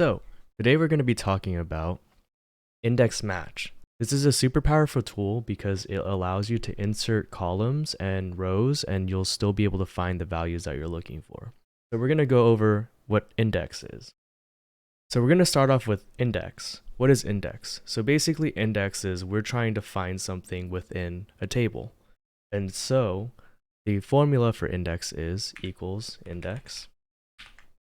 So, today we're going to be talking about index match. This is a super powerful tool because it allows you to insert columns and rows and you'll still be able to find the values that you're looking for. So we're going to go over what index is. So we're going to start off with index. What is index? So basically index is we're trying to find something within a table. And so the formula for index is equals index,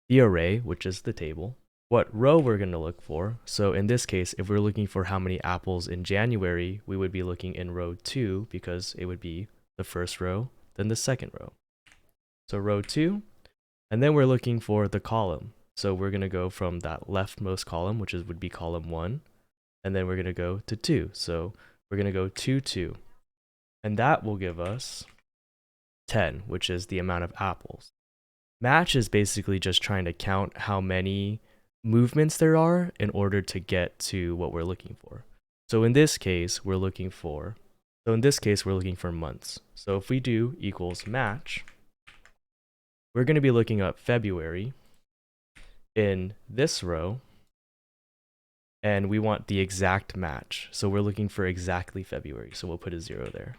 the array, which is the table, what row we're going to look for. So in this case, if we're looking for how many apples in January, we would be looking in row 2 because it would be the first row, then the second row. So row 2, and then we're looking for the column. So we're going to go from that leftmost column, which would be column 1, and then we're going to go to 2. So we're going to go 2, 2. And that will give us 10, which is the amount of apples. Match is basically just trying to count how many movements there are in order to get to what we're looking for. So in this case, we're looking for months. So if we do equals match, we're going to be looking up February in this row, and we want the exact match. So we're looking for exactly February. So we'll put a 0 there,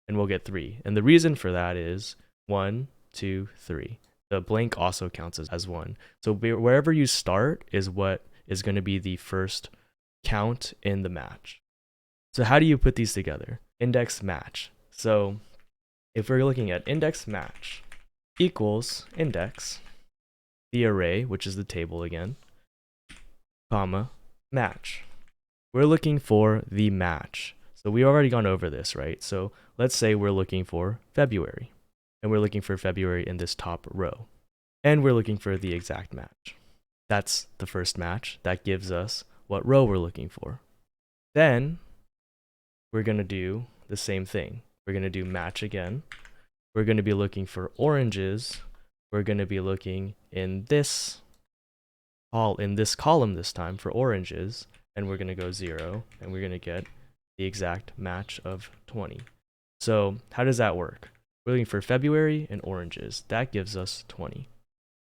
and we'll get 3. And the reason for that is 1, 2, 3. The blank also counts as 1. So wherever you start is what is going to be the first count in the match. So how do you put these together? Index match. So if we're looking at index match equals index, the array, which is the table again, comma, match. We're looking for the match. So we already gone over this, right? So let's say we're looking for February. And we're looking for February in this top row. And we're looking for the exact match. That's the first match. That gives us what row we're looking for. Then we're going to do the same thing. We're going to do match again. We're going to be looking for oranges. We're going to be looking in this column this time for oranges. And we're going to go 0. And we're going to get the exact match of 20. So how does that work? We're looking for February and oranges. That gives us 20.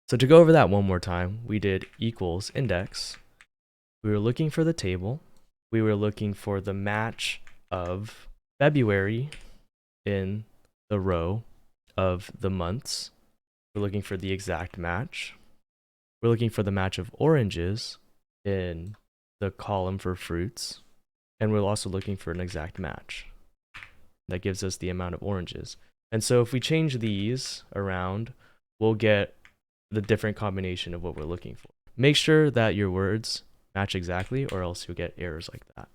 So to go over that one more time, we did equals index. We were looking for the table. We were looking for the match of February in the row of the months. We're looking for the exact match. We're looking for the match of oranges in the column for fruits. And we're also looking for an exact match. That gives us the amount of oranges. And so if we change these around, we'll get the different combination of what we're looking for. Make sure that your words match exactly or else you'll get errors like that.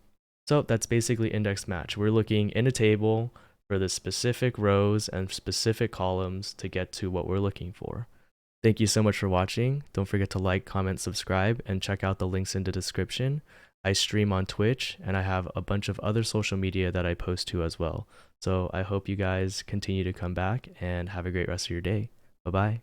So that's basically index match. We're looking in a table for the specific rows and specific columns to get to what we're looking for. Thank you so much for watching. Don't forget to like, comment, subscribe, and check out the links in the description. I stream on Twitch, and I have a bunch of other social media that I post to as well. So I hope you guys continue to come back and have a great rest of your day. Bye-bye.